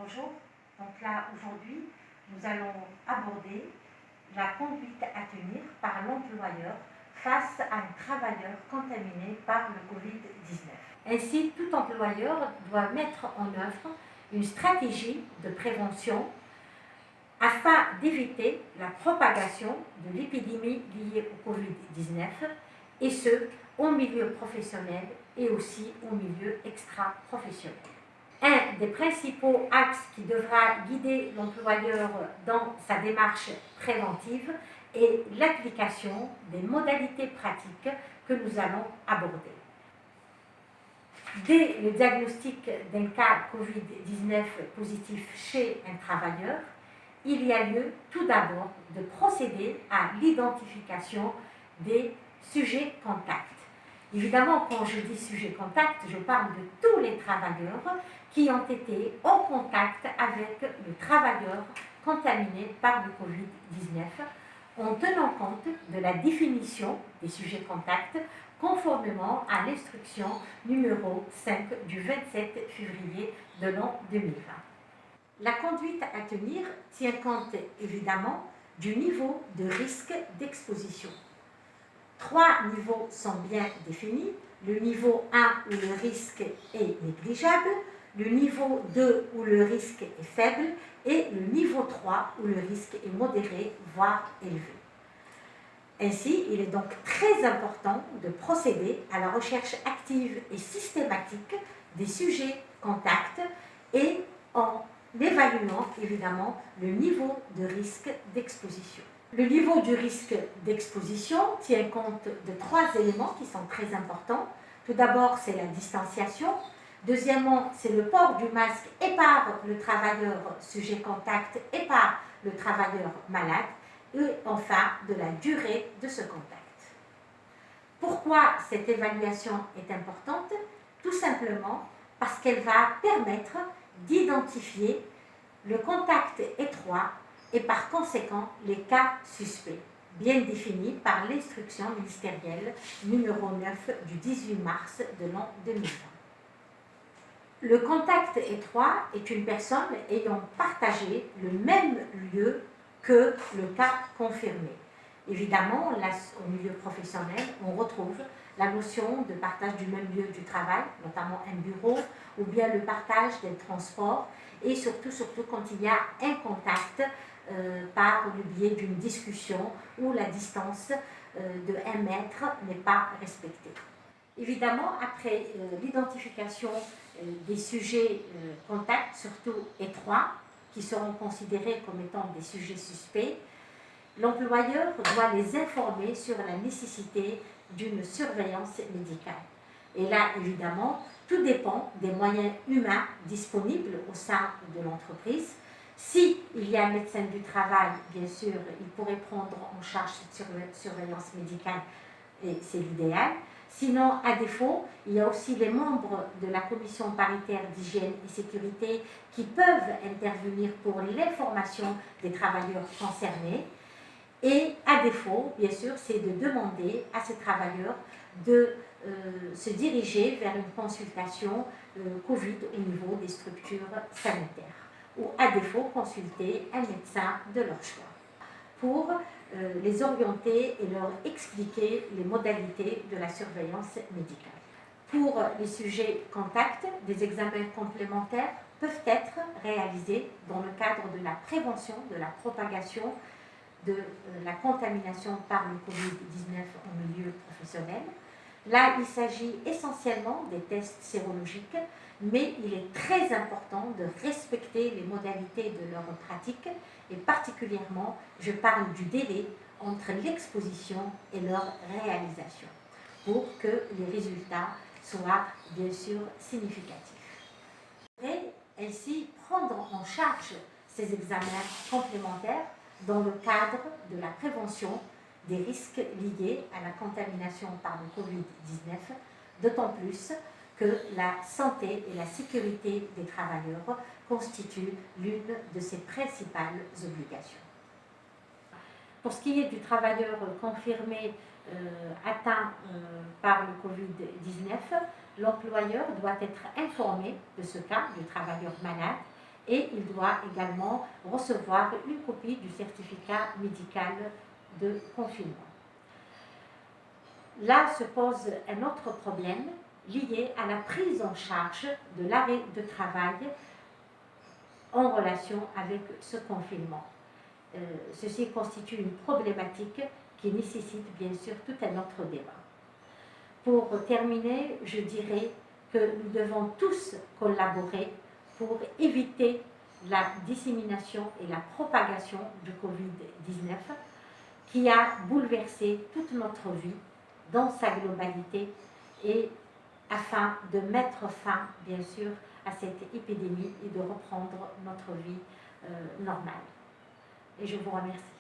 Bonjour, donc là aujourd'hui nous allons aborder la conduite à tenir par l'employeur face à un travailleur contaminé par le Covid-19. Ainsi, tout employeur doit mettre en œuvre une stratégie de prévention afin d'éviter la propagation de l'épidémie liée au Covid-19 et ce, au milieu professionnel et aussi au milieu extra-professionnel. Un des principaux axes qui devra guider l'employeur dans sa démarche préventive est l'application des modalités pratiques que nous allons aborder. Dès le diagnostic d'un cas Covid-19 positif chez un travailleur, il y a lieu tout d'abord de procéder à l'identification des sujets contacts. Évidemment, quand je dis sujet contact, je parle de tous les travailleurs qui ont été en contact avec le travailleur contaminé par le Covid-19 en tenant compte de la définition des sujets contacts conformément à l'instruction numéro 5 du 27 février de l'an 2020. La conduite à tenir tient compte évidemment du niveau de risque d'exposition. 3 niveaux sont bien définis. Le niveau 1 où le risque est négligeable, le niveau 2 où le risque est faible et le niveau 3 où le risque est modéré, voire élevé. Ainsi, il est donc très important de procéder à la recherche active et systématique des sujets contacts et en évaluant évidemment le niveau de risque d'exposition. Le niveau du risque d'exposition tient compte de 3 éléments qui sont très importants. Tout d'abord, c'est la distanciation. Deuxièmement, c'est le port du masque et par le travailleur sujet contact et par le travailleur malade. Et enfin, de la durée de ce contact. Pourquoi cette évaluation est importante? Tout simplement parce qu'elle va permettre d'identifier le contact étroit et par conséquent les cas suspects, bien définis par l'instruction ministérielle numéro 9 du 18 mars de l'an 2020. Le contact étroit est une personne ayant partagé le même lieu que le cas confirmé. Évidemment, là, au milieu professionnel, on retrouve la notion de partage du même lieu du travail, notamment un bureau, ou bien le partage des transports, et surtout quand il y a un contact par le biais d'une discussion où la distance de 1 mètre n'est pas respectée. Évidemment, après l'identification des sujets contacts, surtout étroits, qui seront considérés comme étant des sujets suspects, l'employeur doit les informer sur la nécessité d'une surveillance médicale. Et là, évidemment, tout dépend des moyens humains disponibles au sein de l'entreprise. S'il y a un médecin du travail, bien sûr, il pourrait prendre en charge cette surveillance médicale et c'est l'idéal. Sinon, à défaut, il y a aussi les membres de la commission paritaire d'hygiène et sécurité qui peuvent intervenir pour l'information des travailleurs concernés. Et à défaut, bien sûr, c'est de demander à ces travailleurs de se diriger vers une consultation Covid au niveau des structures sanitaires ou à défaut consulter un médecin de leur choix pour les orienter et leur expliquer les modalités de la surveillance médicale. Pour les sujets contacts, des examens complémentaires peuvent être réalisés dans le cadre de la prévention de la propagation de la contamination par le Covid-19 en milieu professionnel. Là, il s'agit essentiellement des tests sérologiques, mais il est très important de respecter les modalités de leur pratique et particulièrement, je parle du délai entre l'exposition et leur réalisation pour que les résultats soient bien sûr significatifs. Et ainsi prendre en charge ces examens complémentaires dans le cadre de la prévention des risques liés à la contamination par le Covid-19, d'autant plus que la santé et la sécurité des travailleurs constituent l'une de ses principales obligations. Pour ce qui est du travailleur confirmé atteint par le Covid-19, l'employeur doit être informé de ce cas du travailleur malade et il doit également recevoir une copie du certificat médical de confinement. Là se pose un autre problème lié à la prise en charge de l'arrêt de travail en relation avec ce confinement. Ceci constitue une problématique qui nécessite bien sûr tout un autre débat. Pour terminer, je dirais que nous devons tous collaborer pour éviter la dissémination et la propagation du Covid-19 qui a bouleversé toute notre vie dans sa globalité et afin de mettre fin, bien sûr, à cette épidémie et de reprendre notre vie normale. Et je vous remercie.